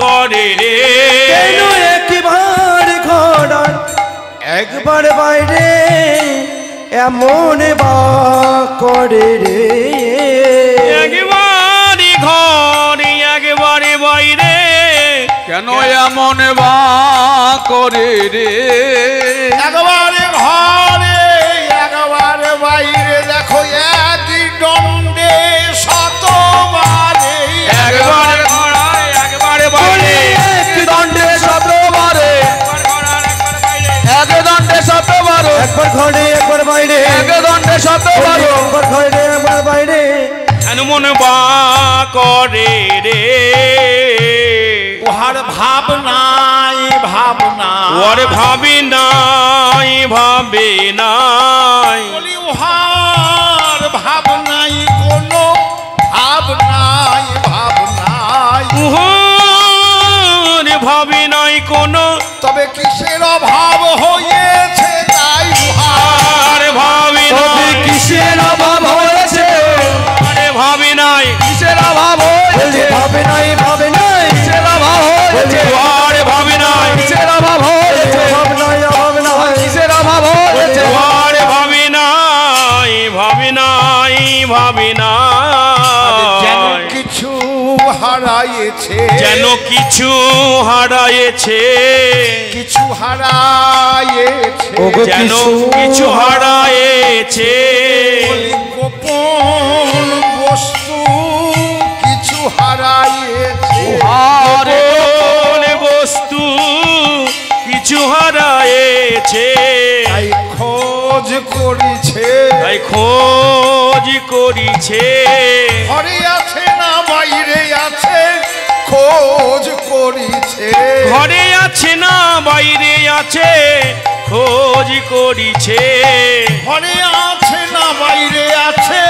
করে রে কেন একবার ঘোড়ার একবার বাইরে এমন বা করে রে একবারে ঘরে একবারে বাইরে কেন এমন বা করে রে একবারে ঘরে একবারে বাইরে দেখো একই দণ্ডে শতবারে একবারে ঘরে একবারে বাইরে এক দণ্ডে শতবারে এক দণ্ডে শতবারে একবার ঘরে একবার বাইরে এক দণ্ডে শতবারে একবার ঘরে একবার বাইরে মন বা করে রে উহার ভাবনাই ভাবনা ওর ভাবি নাই ভাবে নাই বলি উহার ভাবনাই কোনো ভাবনাই ভাবনাই উহর ভাবি নাই কোনো তবে কিসের অভাব হয়েছে তাই উহার আর ভাবি তবে নাই কিসের অভাব হয়েছে আরে ভাবি নাই কিসের অভাব হয়েছে ভাবে নাই ভাবে নাই কিসের অভাব হয়েছে আরে ভাবি নাই কিসের অভাব হয়েছে অভাব নাই অভাব নাই কিসের অভাব হয়েছে আরে ভাবি নাই ভাবি নাই ভাবি যেন নাই কিছু হারাইছে যেন কিছু হারায়েছে কিছু হারাইছে ওগো যেন কিছু হারায়েছে বলি গোপন বস্তু কিছু হারাইছে আরে কোন বস্তু কিছু হারায়েছে তাই খোঁজ করিছে তাই খোঁজ করিছে ঘরে আছে না বাইরে আছে খোঁজ করিছে ঘরে আছে না বাইরে আছে খোঁজ করিছে ঘরে আছে না বাইরে আছে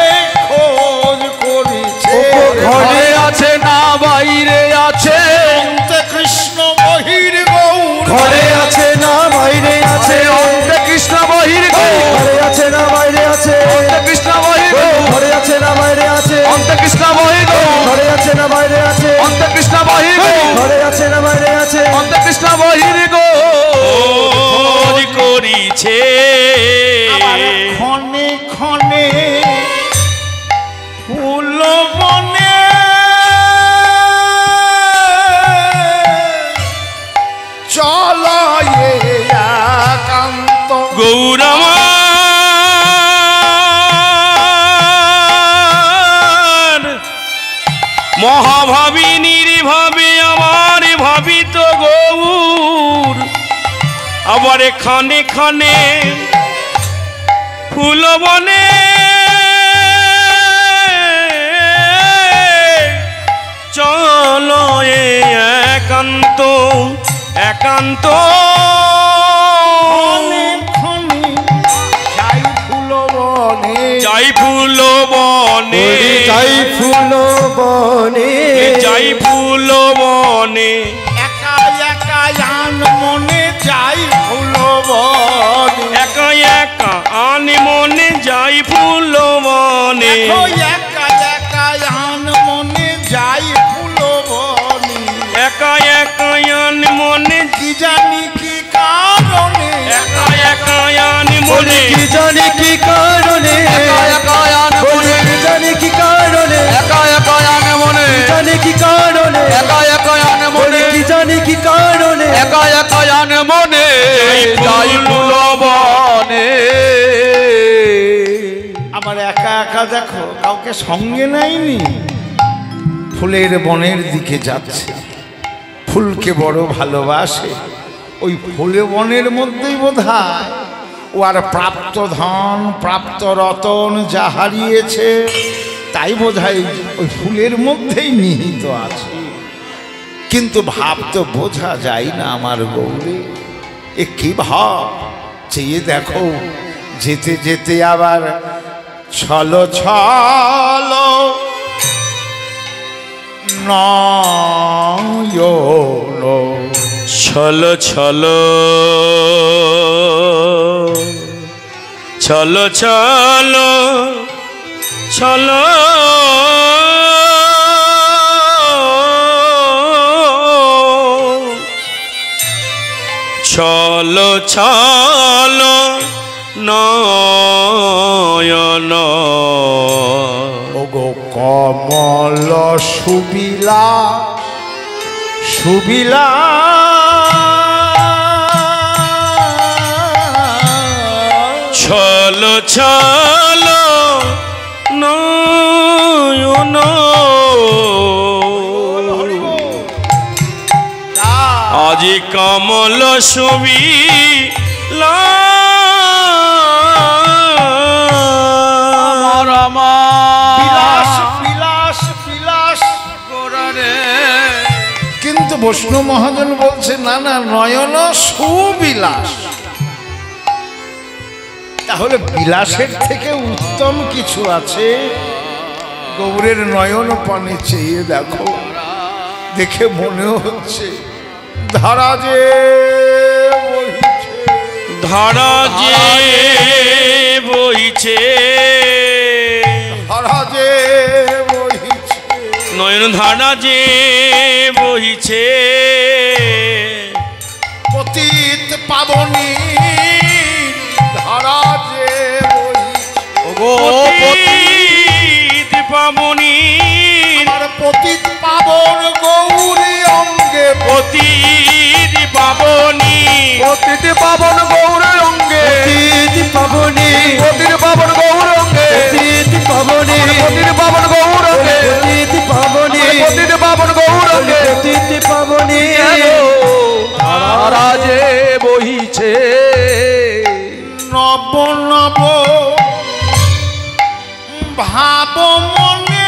খোঁজ করিছে ঘরে আছে না বাইরে আছে অন্তে কৃষ্ণ বহির গৌর ঘরে আছে না বাইরে আছে অন্তে কৃষ্ণ বহির ঘরে আছে না বাইরে আছে অন্তে কৃষ্ণ বহির ঘরে আছে না বাইরে আছে অন্তে কৃষ্ণ বহির ঘরে আছে না বাইরে আছে অন্তে কৃষ্ণ বহির ঘরে আছে না বাইরে আছে অন্তে কৃষ্ণ বহির খোঁজ করিছে আবার ক্ষণে ক্ষণে ফুল বনে চলয়ে একান্ত গৌরমার মহাভাবী নির্ভাবে আমার ভাবিত গৌর আবার খানে খানে ফুল বনে চলো একান্ত একান্ত ক্ষণে যাই ফুল বনে যাই ফুল বনে যাই ফুল বনে যাই ফুল বনে একা একা আন মনে যাই ফুল বনে একা একা আনি মনে যাই ফুল বনে দেখো একা একা আন মনে যাই ফুল বনে একা একা আনি মনে কি জানি কি কারণে একা একা আনি মনে কি জানি কি কারণে একা একা আন মনে কি জানি কি কারণে একা একা আন মনে কি জানি কি কারণে একা একা আন মনে কি জানি কি কারণে একা একা আন মনে যাই ফুল বনে আমার একা একা দেখো কাউকে সঙ্গে নেয়নি ফুলের বনের দিকে যাচ্ছে ফুলকে বড় ভালোবাসে ওই ফুলে বনের মধ্যেই বোধহয় ও আর প্রাপ্ত ধন প্রাপ্ত রতন যা হারিয়েছে তাই বোধহয় ওই ফুলের মধ্যেই নিহিত আছে কিন্তু ভাব তো বোঝা যায় না আমার গৌরে এ কি ভাব চেয়ে দেখো যেতে যেতে আবার ছলো ছলো নয়ন ছল ছল ছল ছল ছল ছল ছল নয়ন ওগো কমল সুবিলা সুবিলা ছল ছল নয়ন আজি কমল সুবিলা বিলাস বিলাস বিলাস কিন্তু বৈষ্ণব মহাজন বলছে না না নয়ন সুবিলাস। তাহলে বিলাসের থেকে উত্তম কিছু আছে? গৌরের নয়ন পানে চেয়ে দেখো, দেখে মনে হচ্ছে ধারা যে ধারা যে বইছে, ধারা যে বইছে, নয়ন ধারা যে বইছে, পতিত পাবনী ধারা যে পতিত পাবনী, আর পতিত পাবন গৌরী অঙ্গে, পতিত পাবনী, পতিত পাবন গৌর অঙ্গে, পতিত পাবনী, পতিত পাবন গৌর অঙ্গে, পতিত পাবনী, পতিত পাবন গৌর অঙ্গে, পতিত পাবনী, পতিত পাবন গৌর অঙ্গে, পতিত পাবনী, ধারা যে বহিছে নব নব ভাব মনে,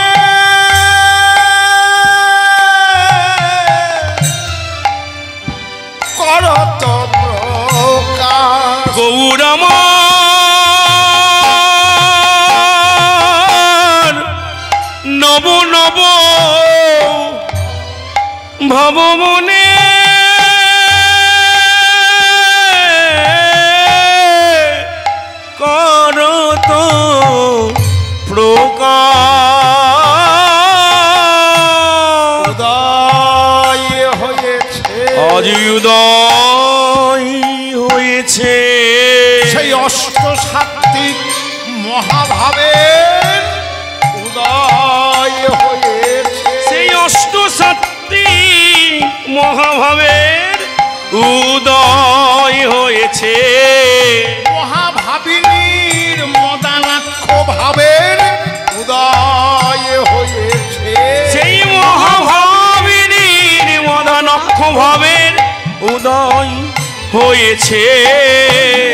করত প্রকাশ। গৌরামার নব নব ভব মনে, করত প্রকাশ। উদয় হয়েছে, আজ উদয় হয়েছে সেই অষ্ট সাত্বিক মহাভাবের উদয় হয়েছে, সেই অষ্ট সাত্বিক মহাভাবের উদয় হয়েছে, মহাভাবিনীর মদানাক্ষ ভাবের উদয় হয়েছে, সেই মহাভাবিনীর মদানক্ষ ভাবের উদয় হয়েছে,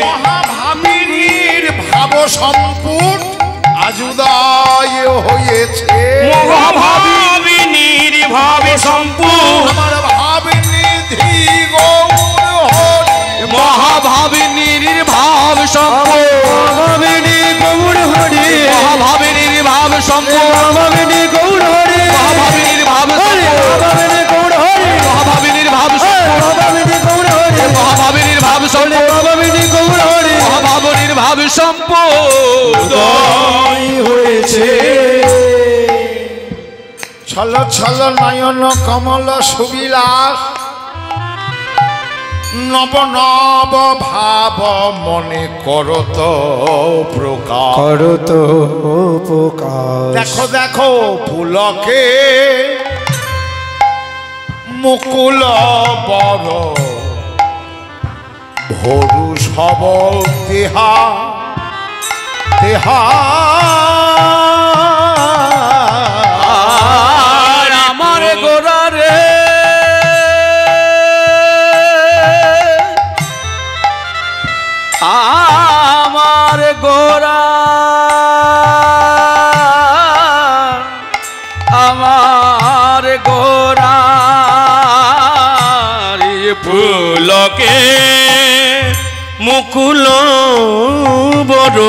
মহাভাবিনীর ভাব সম্পুট আজ উদয় হয়েছে, মহাভাবিনীর ভাবে সম্পূর্ণ আমার ভাবনিধি গৌর হরি, মহাভাবিনীর ভাব সম্পূর্ণ, মহাভাবিনী গৌর হরি, মহাভাবিনীর ভাব সম্পূর্ণ, মহাভাবিনী গৌর হরি, মহাভাবিনীর ভাব মহাভাবিনী গৌর হরি, মহাভাবিনীর ভাব মহাভাবিনী গৌর হরি, মহাভাবিনীর ভাব মহাভাবিনী গৌর হরি, মহাভাবিনীর ভাব সম্পূর্ণ হয়েছে। ছল ছল নয়ন কমল সুবিলাস, নব নব ভাব মনে করত প্রকাশ। করত উপকার, দেখো দেখো পুলকে মুকুল বড়, ভরু সব দেহা দেহা, আর আমার গোরা রে আমার গোরা, আমার গোরা ফুলকে মুকুল বড়,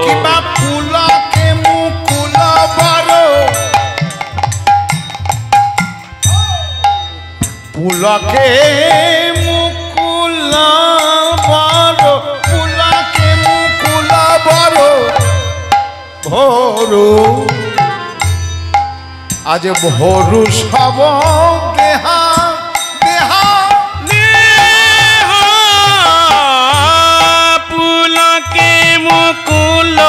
কিবা পুলকে মুকুল বড়, পুলকে মুকুল বড়, পুলকে মুকুল বড় ভরু, আজ ভরু সব দেহা দেহা, মুকুল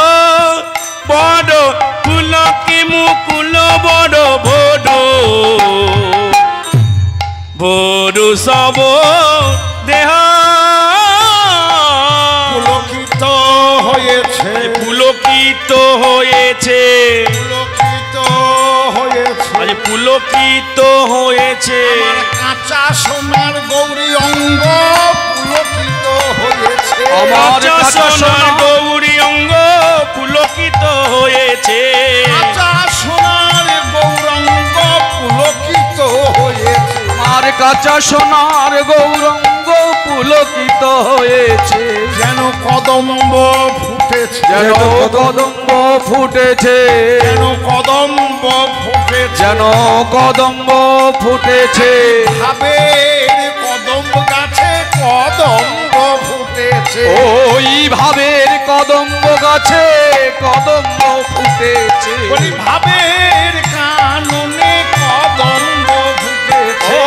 বড় পুলকি মুকুল বড় বড় বড় সব দেহ পুলকিত হয়েছে, পুলকিত হয়েছে, পুলকিত হয়েছে, আজ পুলকিত হয়েছে। আমার কাঁচা সোনার গৌরী অঙ্গ পুলকিত হয়েছে, কাঁচা সোনার গৌরী অঙ্গ পুলকিত হয়েছে, কাঁচা সোনার গৌরাঙ্গ পুলকিত হয়েছে, আর কাঁচা সোনার গৌরঙ্গ পুলকিত হয়েছে। যেন কদম্ব ফুটেছে, যেন কদম্ব ফুটেছে, যেন কদম্ব ফুটেছে, যেন কদম্ব ফুটেছে। ভাবের কদম্ব গাছে কদম্ব ফুটেছে, ওই ভাবের কদম্ব গাছে কদম্ব ফুটেছে। বলি ভাবের কাননে কদম্ব ফুটেছে,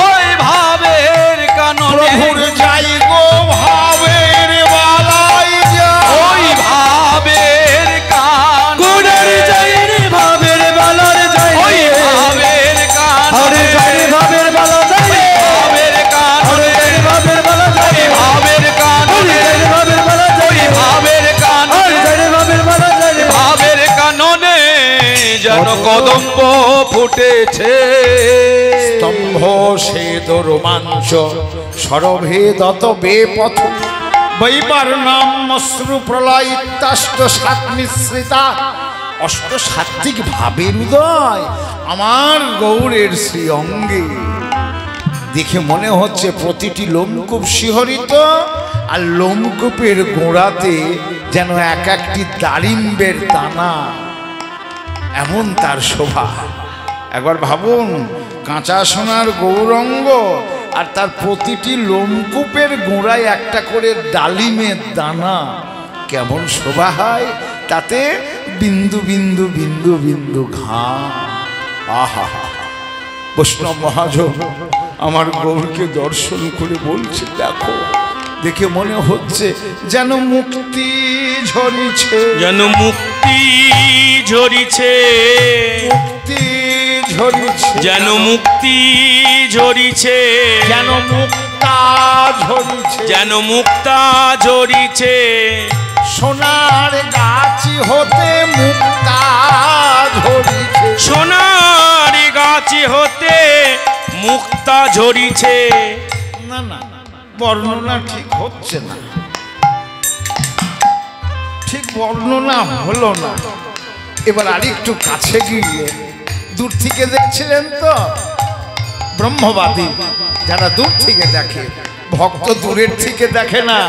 ওই ভাবের কাননে প্রভুর যাই গো ভাবের বালাই যায়, ওই ভাবের কাননে যাই রে ভাবের বালার যাই ওই রে, ভাবের আরে কাননে যাই রে ভাবের বালা যাই রে, ভাবের কাননে আরে যাই রে ভাবের বালা যাই রে, ভাবের কাননে আরে যাই রে ভাবের বালা যাই রে, ভাবের আরে কাননে যাই রে ভাবের বালা যাই রে, ভাবের কাননে যেন কদম্ব ফুটেছে। স্তম্ভ সেদ রোমাঞ্চ সরভেদত বেপথ বৈবার নাম অশ্রু প্রলয় ইত্যাষ্ট সাত মিশ্রিতা। অষ্ট সাত্বিক ভাবের উদয় আমার গৌরের শ্রী অঙ্গে। দেখে মনে হচ্ছে প্রতিটি লোমকূপ শিহরিত, আর লোমকূপের গোড়াতে যেন এক একটি দারিম্বের দানা, এমন তার শোভা। একবার ভাবুন, কাঁচা সোনার গৌরঙ্গ আর তার প্রতিটি লোমকূপের গোড়ায় একটা করে ডালিমের দানা, কেমন শোভা হয়। তাতে বিন্দু বিন্দু বিন্দু বিন্দু ঘাম। আহা, বৈষ্ণব মহাজন আমার গৌরকে দর্শন করে বলছে, দেখো, দেখে মনে হচ্ছে যেন মুক্তি ঝরিছে, যেন মুক্তি ঝরিছে, মুক্তি ঝরিছে, যেন মুক্তি ঝরিছে, যেন মুক্তা ঝরিছে, যেন মুক্তা ঝরিছে, সোনার গাছি হতে মুক্তা ঝরিছে, সোনার গাছি হতে মুক্তা ঝরিছে। না না, বর্ণনা ঠিক হচ্ছে না, ঠিক বর্ণনা হলো না। এবার আরেকটু কাছে গিয়ে, দূর থেকে দেখছিলেন তো ব্রহ্মবাদী যারা দূর থেকে দেখে, ভক্ত দূরের থেকে দেখে না,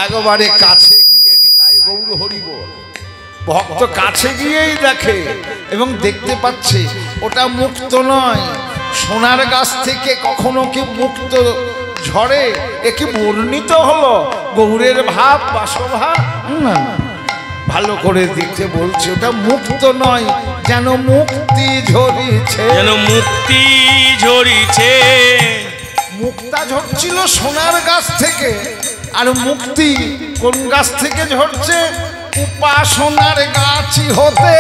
একেবারে কাছে গিয়ে নিতাই গৌর হরি বল, ভক্ত কাছে গিয়েই দেখে এবং দেখতে পাচ্ছে ওটা মুক্ত নয়। সোনার গাছ থেকে কখনো কি মুক্ত ঝরে? এ কি বর্ণিত হলো গৌরের ভাব বা শোভা? না, ভালো করে দেখতে বলছে ওটা মুক্ত নয়, যেন মুক্তি ঝরিছে, যেন মুক্তি ঝরিছে। মুক্তা ঝরছিল সোনার গাছ থেকে, আর মুক্তি কোন গাছ থেকে ঝরছে? উপাসনার গাছি হতে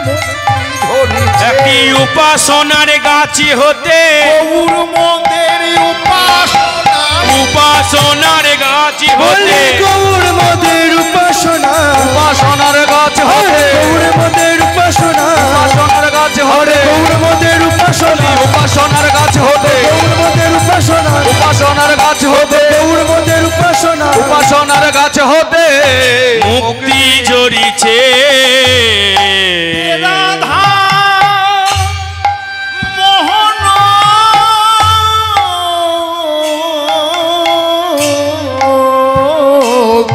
মুক্তি ঝরিছে, একটি উপাসনার গাছি হতে গৌর মন্দের উপাসনা, উপাসনার গাছি হতে গৌর মদের উপাসনা, উপাসনার গাছ হতে গৌর মদের উপাসনা, উপাসনার গাছ হতে গৌর মদের উপাসনা, উপাসনার গাছ হতে গৌর মদের উপাসনা, উপাসনার গাছ হতে গৌর মদের উপাসনা, উপাসনার গাছ হতে মুক্তি ঝরিছে। রাধা মোহন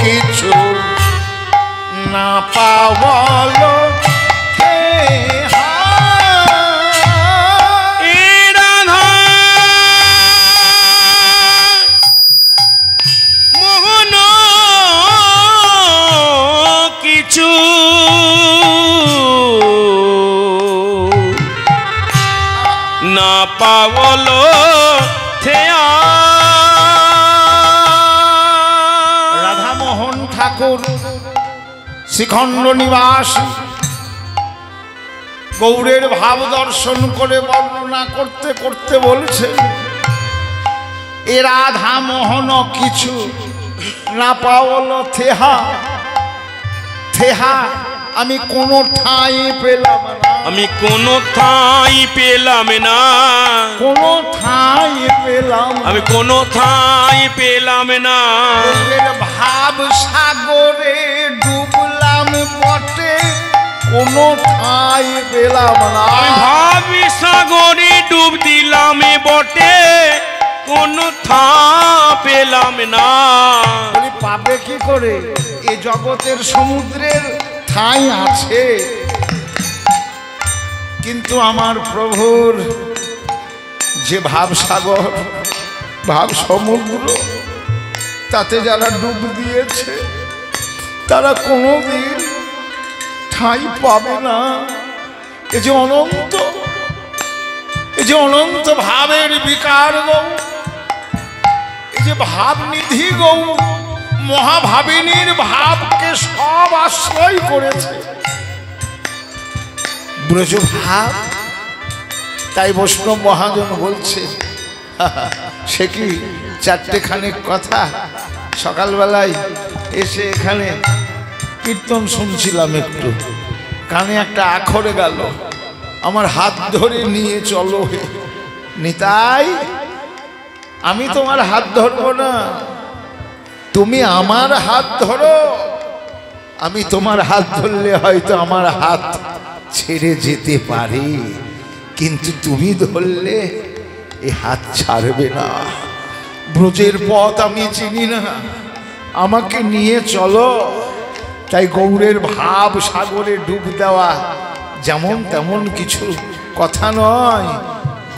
কিছু না পাওয়ালো হে এ রাধা মোহন কিছু না পাওলো থেয়া। রাধামোহন ঠাকুর শ্রীখণ্ড নিবাস গৌরের ভাব দর্শন করে বর্ণনা করতে করতে বলছেন, এ রাধা মোহন কিছু না পাওল থেহা থেহা, আমি কোনো ঠাঁই পেলাম না, আমি কোনো ঠাঁই পেলাম না, কোনো ঠাঁই পেলাম না। আমি কোনো ঠাঁই পেলাম না। গৌরের ভাব সাগরে ডুবলাম বটে, কোনো ঠাঁই পেলাম না। আমি ভাবি সাগরে ডুব দিলাম বটে, কোনো ঠাঁ পেলাম না। বলি পাবে কি করে? এ জগতের সমুদ্রের ঠাঁই আছে, কিন্তু আমার প্রভুর যে ভাব সাগর ভাব সমুদ্র, তাতে যারা ডুব দিয়েছে তারা কোনোদিন ঠাঁই পাবে না। এ যে অনন্ত, এই যে অনন্ত ভাবের বিকার গৌ, এই যে ভাবনিধি গৌ, মহাভাবিনীর ভাবকে সব আশ্রয় করেছে ব্রজ ভাব। তাই বৈষ্ণব মহাজন বলছে, সে কি চারটেখানেক কথা। সকালবেলায় এসে এখানে কীর্তন শুনছিলাম, একটু কানে একটা আখরে গেল, আমার হাত ধরে নিয়ে চলো হে নিতাই। আমি তোমার হাত ধরবো না, তুমি আমার হাত ধরো। আমি তোমার হাত ধরলে হয়তো আমার হাত ছেড়ে যেতে পারে, কিন্তু তুমি ধরলে এ হাত ছাড়বে না। ব্রজের পথ আমি চিনি না, আমাকে নিয়ে চলো। তাই গৌরের ভাব সাগরে ডুব দেওয়া যেমন তেমন কিছু কথা নয়।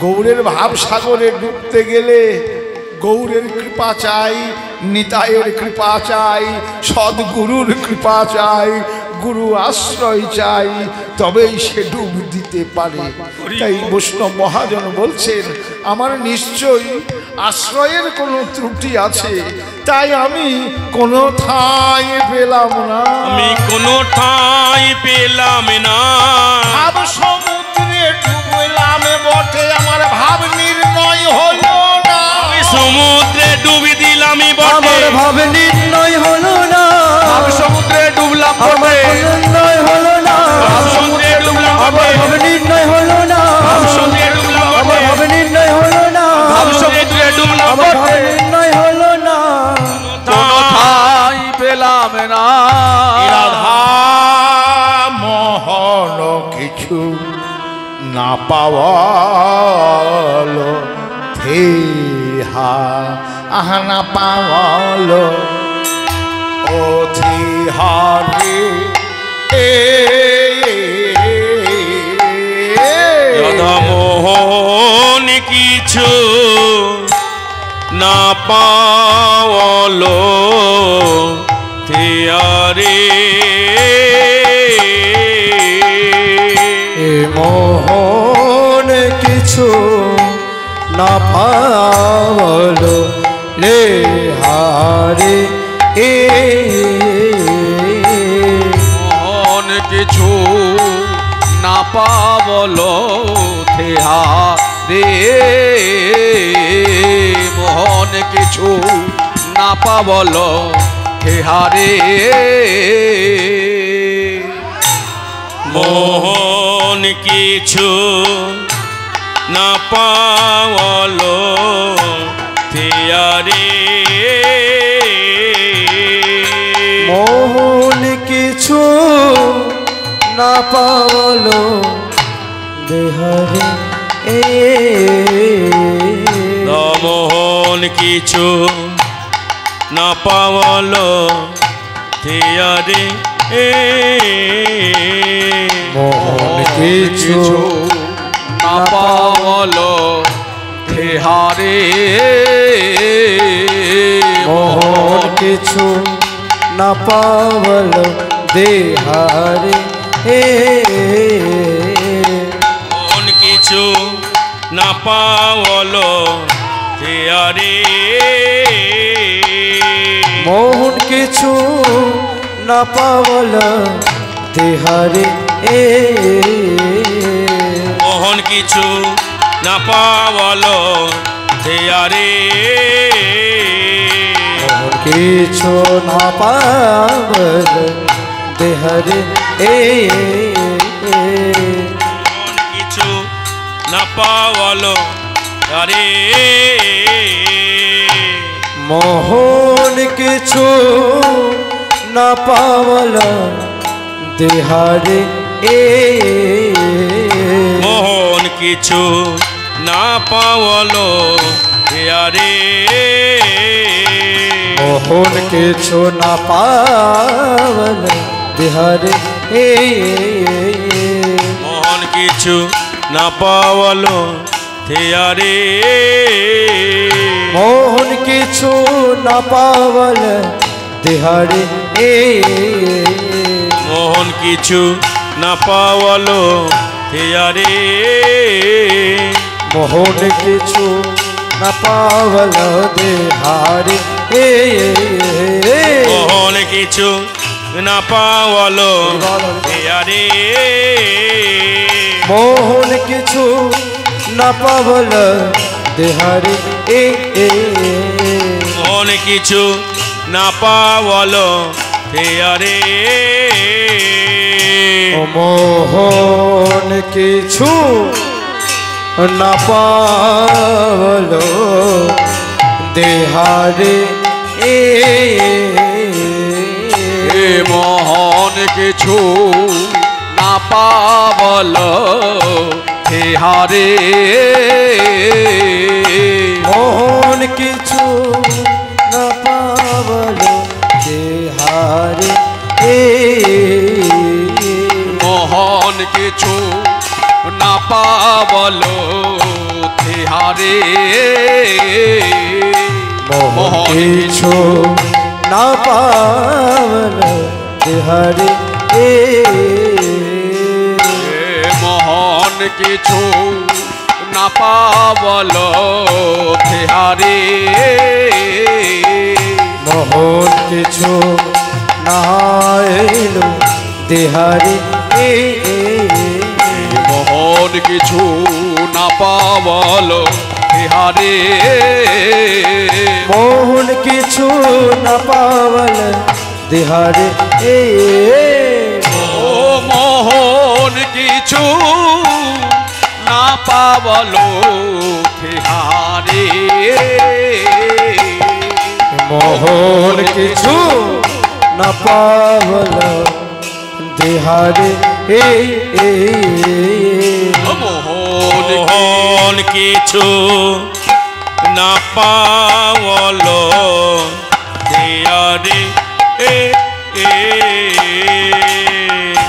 গৌরের ভাব সাগরে ডুবতে গেলে গৌরের কৃপা চাই, নিতাইয়ের কৃপা চাই, সদ্গুরুর কৃপা চাই, গুরু আশ্রয় চাই, তবেই সে ডুব দিতে পারে। তাই বৈষ্ণব মহাজন বলছেন, আমার নিশ্চয়ই আশ্রয়ের কোনো ত্রুটি আছে, তাই আমি কোনো ঠাঁই পেলাম না, আমি কোনো ঠাঁই পেলাম না। ভাব সমুদ্রে ডুবলাম বটে, আমার ভাব নির্ণয় হলো না। আমি সমুদ্রে ডুবি দিলাম বটে, আমার ভাব নির্ণয় হলো না, ভাব সমুদ্রে ডুবলাম আমার বটে, নির্ণয় হলো না, ভাব সমুদ্রে ডুবলাম আমার বটে, ভাব নির্ণয় হলো না, ভাব সমুদ্রে ডুবলাম আমার বটে, ভাব নির্ণয় হলো না, ভাব সমুদ্রে ডুবলাম আমার ভাব বটে, নির্ণয় হলো না। কোনো ঠাঁই পেলাম না। রাধা মোহন কিছু না পাওয়ালো থেহা, আহা না পাওয়ালো ও থেহারে রাধা মোহন কিছু না পাওয়ালো থেয়ারে। এ মোহন কিছু না পাওয়ালো লে হারে, এ মোহন কিছু না পাবলো থেহা রে, মোহন কিছু না পাবলো থেহা রে। মোহন কিছু না পাওয়ালো থেয়ারে। মোহন কিছু না পাওয়ালো দেহরে, এ মোহন কিছু না পাওয়ালো থেয়ারে। মোহন কিছু না পাবলো থেহা রে, মোহন কিছু না পাওয়ালো দেহারে, এ মোহন কিছু না পাওয়ালো থেয়ারে। মোহন কিছু না পাবল দেহারে মোহন কিছু না পাওয়াল দেয়ারে মোহন কিছু না পাবল দেহারে মোহন কিছু না পাওয়াল আরে মোহন কিছু না পাবল দেহারে মোহন কিছু না পাওয়াল দেয়ারে মোহন কিছু না পাবল দেহারে মোহন কিছু না পাওয়াল দেয়ারে মোহন কিছু না পাবল দেহারে মোহন কিছু না পাওয়াল দেয়ারে মোহন কিছু না পাবল দেহারে মোহন কিছু না পাওয়াল দেয়ারে মোহন কিছু না পাবল দেহারে মোহন কিছু না পাওয়াল দেয়ারে মোহন কিছু না পাবল দেহারে মোহন কিছু না পাবল দেহারে মোহন কিছু না পাবল দেহারে মোহন কিছু না পাবল দেহারে মোহন কিছু না পাবল দেহারে মোহন কিছু না পাবল দেহারে মোহন কিছু না এলো দেহারে মোহন কিছু না পাবল দেহারে মোহন কিছু না পাবল দেহারে ও মোহন কিছু না পাবল দেহারে মোহন কিছু না পাবল দেহারে মোহন কিছু না পাওয়াল দেয়ারে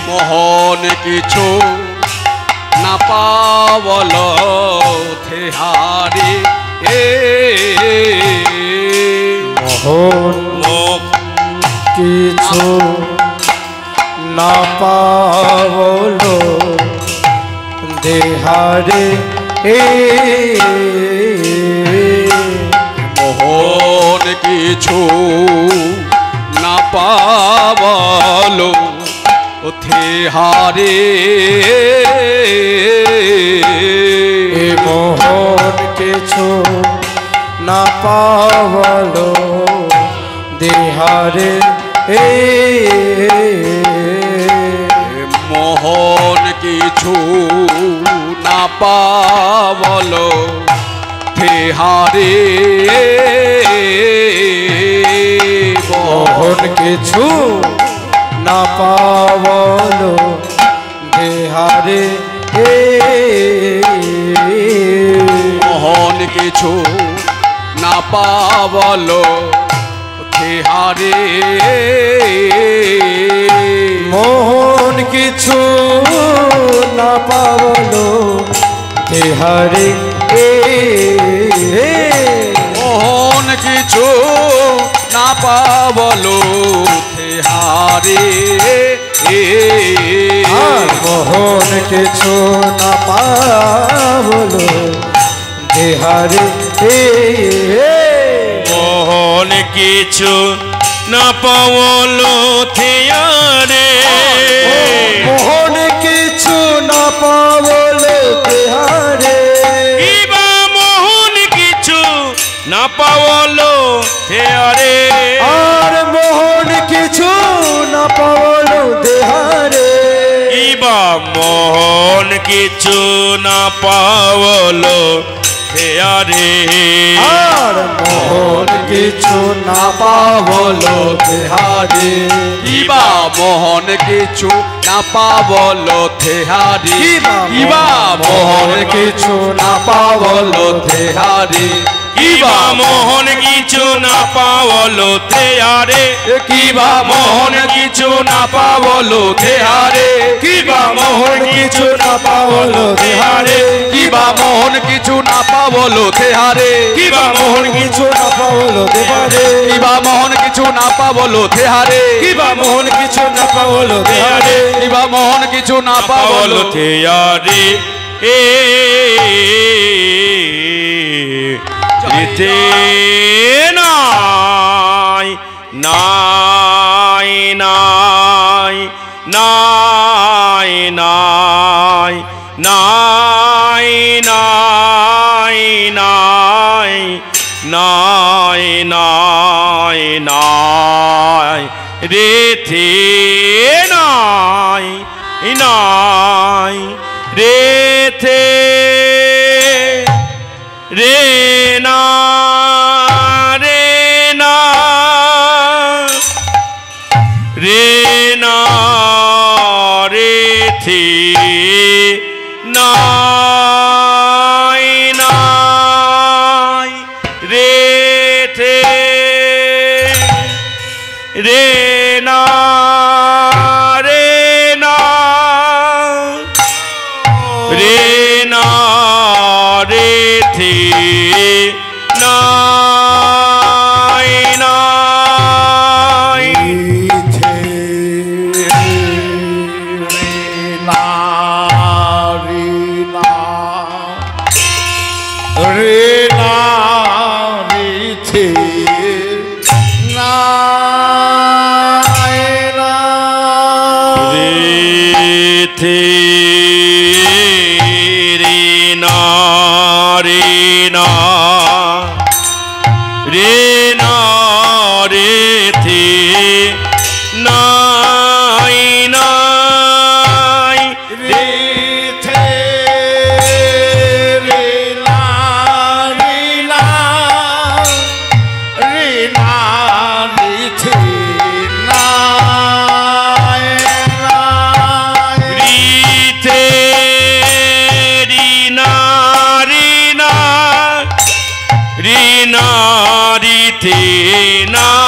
মোহন কিছু না পাবল দেহারে মোহন কিছু না পাবল দেহারে মোহন কিছু না পাবল দেহারে মোহন কিছু না পাবল দেহারে মোহন কিছু না পাবল দেহারে মোহন কিছু না পাবল দেহারে মোহন কিছু না পাবল দেহারে মোহন কিছু না পাবল দেহারে মোহন কিছু না পাবল দেহারে মোহন কিছু না পাবল দেহারে মোহন কিছু না পাওলো থেয়ারে মোহন কিছু না পাওলো তেহারে কিবা মোহন কিছু না পাওলো থেয়ারে আর মোহন কিছু না পাওলো দেহারে কিবা মোহন কিছু না পাওলো থেয়ারে আর মোহন কিছু না পাওলো দেহারে কিবা মোহন কিছু না পাবলো থেহারি কিবা মোহন কিছু না পাওলো দেহারে কিবা মোহন কিছু না পাওলো থেয়ারে কিবা মোহন কিছু না পাবলো থেহারে কিবা মোহন কিছু না পাওলো থেয়ারে কিবা মোহন কিছু না পাবলো থেহারে কিবা মোহন কিছু কিছু না পাওলো দেহারে কিবা মোহন কিছু না পাবলো থেহারে কিবা মোহন কিছু না পাওলো দেহারে কিবা মোহন কিছু না পাবলো পাওলো থেয়ারে যেতে নাই নাই নাই নাই নাই নাই নাই নাই নাই নাই নাই রেথে নাই নাই রেথে রে না রে না রে না রে থে নাই নাই রে থে রে না রে না রে না রে থে নাই নাই রে না রে থে না রে থে রে না রে না রে না রে থে নাই নাই রে থে রে না রে না রে না রে থে না রিতে রিনা রিনা রিনা রিতে না